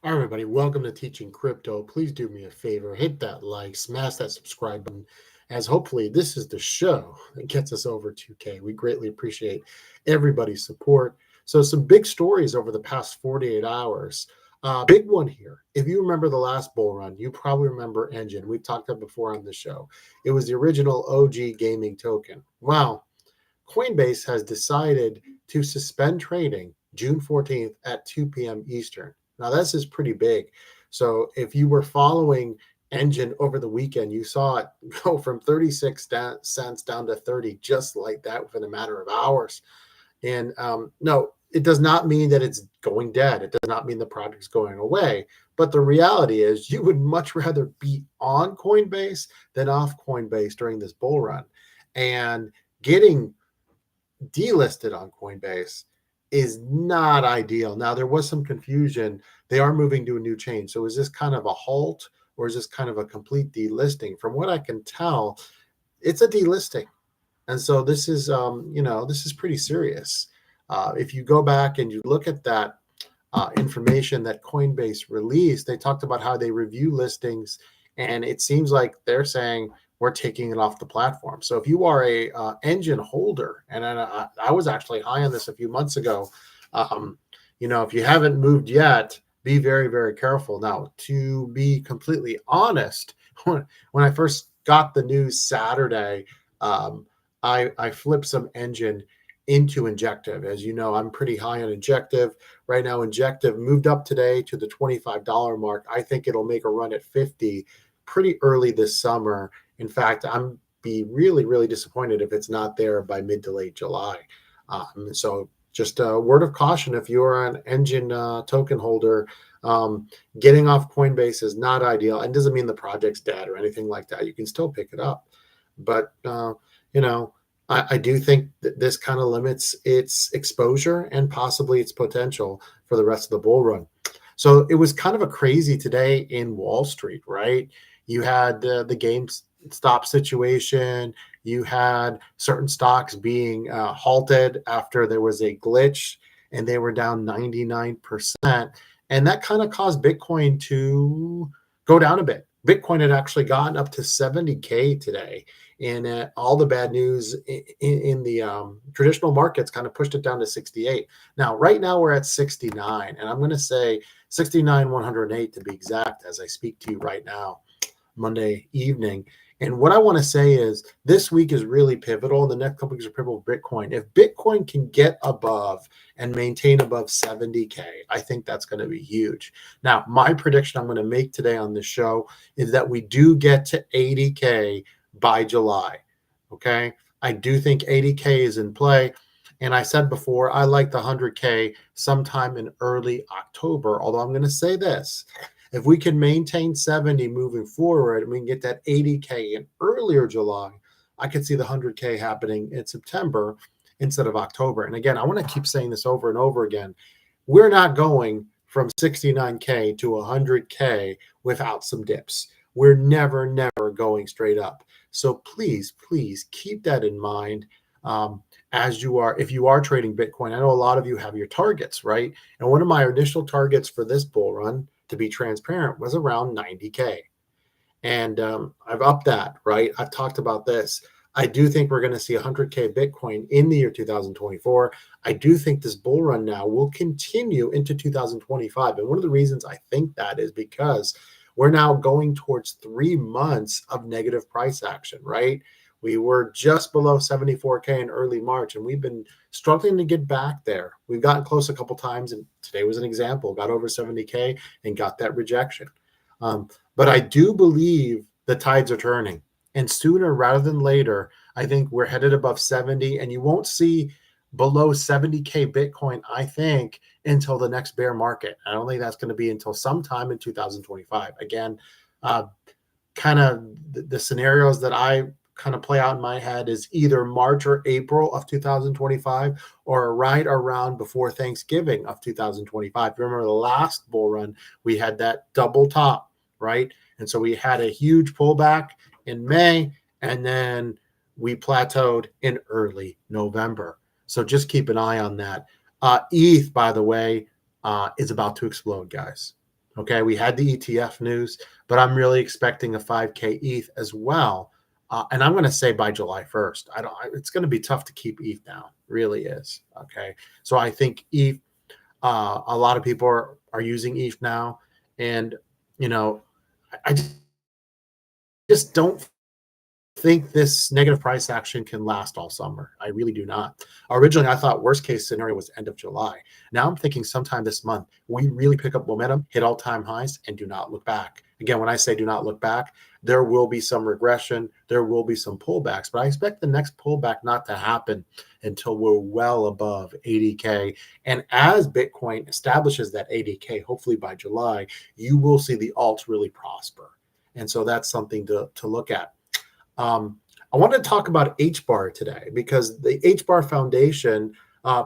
Hi, everybody. Welcome to Teaching Crypto. Please do me a favor, hit that like, smash that subscribe button, as hopefully this is the show that gets us over 2K. We greatly appreciate everybody's support. So, some big stories over the past 48 hours. Big one here. If you remember the last bull run, you probably remember Engine. We've talked about before on the show. It was the original OG gaming token. Well, Coinbase has decided to suspend trading June 14th at 2 p.m. Eastern. Now, this is pretty big. So, if you were following Engine over the weekend, you saw it go from 36 cents down to 30 just like that within a matter of hours. And no, it does not mean that it's going dead. It does not mean the project's going away. But the reality is, you would much rather be on Coinbase than off Coinbase during this bull run. And getting delisted on Coinbase is not ideal. Now, there was some confusion. They are moving to a new chain. So is this kind of a halt or is this kind of a complete delisting? From what I can tell, it's a delisting. And so this is, this is pretty serious. If you go back and you look at that information that Coinbase released, they talked about how they review listings, and it seems like they're saying we're taking it off the platform. So if you are a Engine holder, and I was actually high on this a few months ago, if you haven't moved yet, be very, very careful. Now, to be completely honest, when I first got the news Saturday, I flipped some Engine into Injective. As you know, I'm pretty high on Injective. Right now, Injective moved up today to the $25 mark. I think it'll make a run at 50 pretty early this summer. In fact, I'm be really, really disappointed if it's not there by mid to late July. So just a word of caution, if you're an Engine token holder, getting off Coinbase is not ideal, and doesn't mean the project's dead or anything like that. You can still pick it up. But, I do think that this kind of limits its exposure and possibly its potential for the rest of the bull run. So it was kind of a crazy today in Wall Street, right? You had the GameStop situation. You had certain stocks being halted after there was a glitch and they were down 99%. And that kind of caused Bitcoin to go down a bit. Bitcoin had actually gotten up to 70K today. And all the bad news in the traditional markets kind of pushed it down to 68. Now, right now we're at 69, and I'm going to say 69,108 to be exact as I speak to you right now, Monday evening. And what I want to say is this week is really pivotal. The next couple weeks are pivotal for Bitcoin. If Bitcoin can get above and maintain above 70K, I think that's going to be huge. Now, my prediction I'm going to make today on this show is that we do get to 80K by July. Okay. I do think 80K is in play. And I said before, I like the 100K sometime in early October. Although I'm going to say this, if we can maintain 70 moving forward and we can get that 80K in earlier July, I could see the 100K happening in September instead of October. And again, I want to keep saying this over and over again. We're not going from 69K to 100K without some dips. We're never going straight up. So please keep that in mind if you are trading Bitcoin. I know a lot of you have your targets, right? And one of my initial targets for this bull run, to be transparent, was around 90K. And I've upped that, right? I've talked about this. I do think we're going to see 100K Bitcoin in the year 2024. I do think this bull run now will continue into 2025. And one of the reasons I think that is because we're now going towards 3 months of negative price action, right? We were just below 74K in early March, and we've been struggling to get back there. We've gotten close a couple times, and today was an example. Got over 70K and got that rejection. But I do believe the tides are turning, and sooner rather than later, I think we're headed above 70, and you won't see below 70K Bitcoin, I think, until the next bear market. I don't think that's going to be until sometime in 2025. Again, kind of the scenarios that I kind of play out in my head is either March or April of 2025 or right around before Thanksgiving of 2025. Remember the last bull run, we had that double top, right? And so we had a huge pullback in May, and then we plateaued in early November. So just keep an eye on that. ETH, by the way, is about to explode, guys. Okay, we had the ETF news, but I'm really expecting a 5K ETH as well. And I'm going to say by July 1st. It's going to be tough to keep ETH down. Really is. Okay. So I think ETH, a lot of people are using ETH now. And, I just don't think this negative price action can last all summer. I really do not. Originally, I thought worst case scenario was end of July. Now I'm thinking sometime this month, we really pick up momentum, hit all-time highs, and do not look back. Again, when I say do not look back, there will be some regression. There will be some pullbacks, but I expect the next pullback not to happen until we're well above 80K. And as Bitcoin establishes that 80K, hopefully by July, you will see the alts really prosper. And so that's something to look at. I want to talk about HBAR today because the HBAR Foundation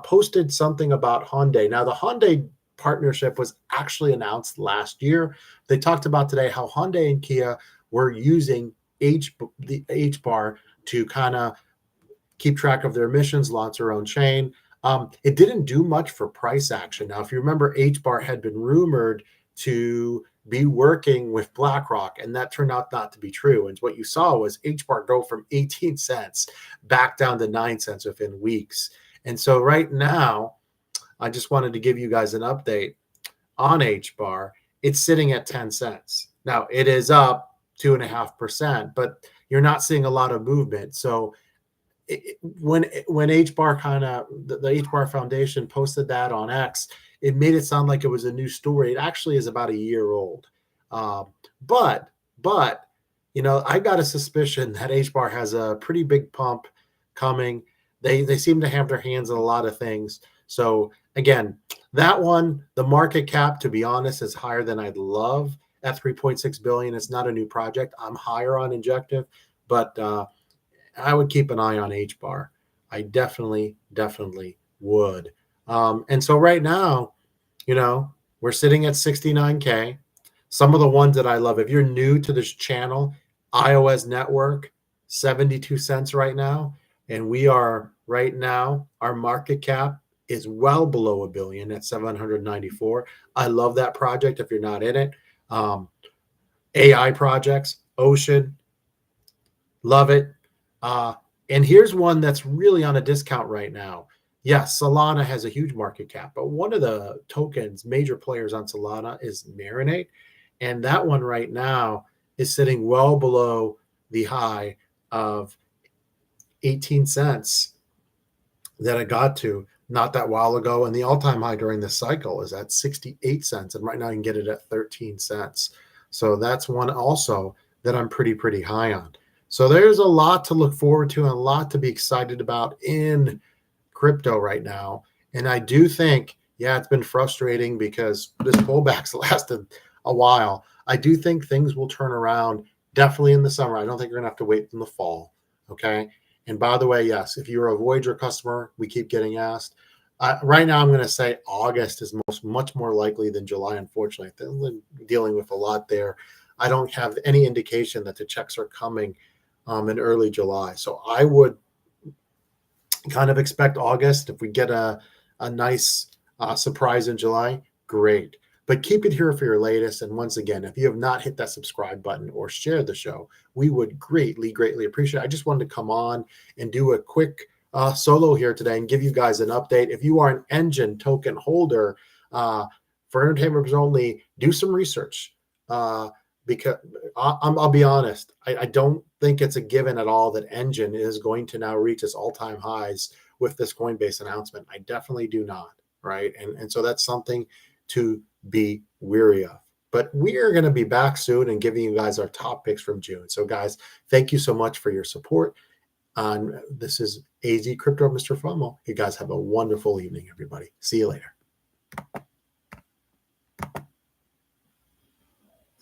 posted something about Hyundai. Now, the Hyundai partnership was actually announced last year. They talked about today how Hyundai and Kia were using the HBAR to kind of keep track of their emissions, launch their own chain. It didn't do much for price action. Now, if you remember, HBAR had been rumored to be working with BlackRock, and that turned out not to be true. And what you saw was HBAR go from 18 cents back down to 9 cents within weeks. And so right now, I just wanted to give you guys an update on HBAR. It's sitting at 10 cents. Now, it is up 2.5%, but you're not seeing a lot of movement. So when HBAR the HBAR Foundation posted that on X, it made it sound like it was a new story. It actually is about a year old. But I got a suspicion that HBAR has a pretty big pump coming. They seem to have their hands in a lot of things. So again, that one, the market cap, to be honest, is higher than I'd love at 3.6 billion. It's not a new project. I'm higher on Injective, but I would keep an eye on HBAR. I definitely would. And so right now, we're sitting at 69K. Some of the ones that I love, if you're new to this channel, iOS Network, 72 cents right now. And we are right now, our market cap is well below $1 billion at 794. I love that project if you're not in it. AI projects, Ocean, love it. And here's one that's really on a discount right now. Yes, Solana has a huge market cap, but one of the tokens, major players on Solana is Marinate. And that one right now is sitting well below the high of 18 cents that I got to not that while ago. And the all-time high during this cycle is at 68 cents. And right now you can get it at 13 cents. So that's one also that I'm pretty high on. So there's a lot to look forward to and a lot to be excited about in crypto right now. And I do think, it's been frustrating because this pullback's lasted a while. I do think things will turn around definitely in the summer. I don't think you're going to have to wait in the fall. Okay. And by the way, yes, if you're a Voyager customer, we keep getting asked. Right now, I'm going to say August is much more likely than July, unfortunately. They're dealing with a lot there. I don't have any indication that the checks are coming in early July. So I would kind of expect August. If we get a nice surprise in July, great. But keep it here for your latest. And once again, if you have not hit that subscribe button or share the show, we would greatly appreciate it. I just wanted to come on and do a quick solo here today and give you guys an update. If you are an Engine token holder, for entertainment only, do some research. Because I'll be honest, I don't think it's a given at all that Engine is going to now reach its all-time highs with this Coinbase announcement. I definitely do not, right? And so that's something to be weary of. But we are going to be back soon and giving you guys our top picks from June. So guys, thank you so much for your support. This is AZ Crypto, Mr. FOMO. You guys have a wonderful evening, everybody. See you later.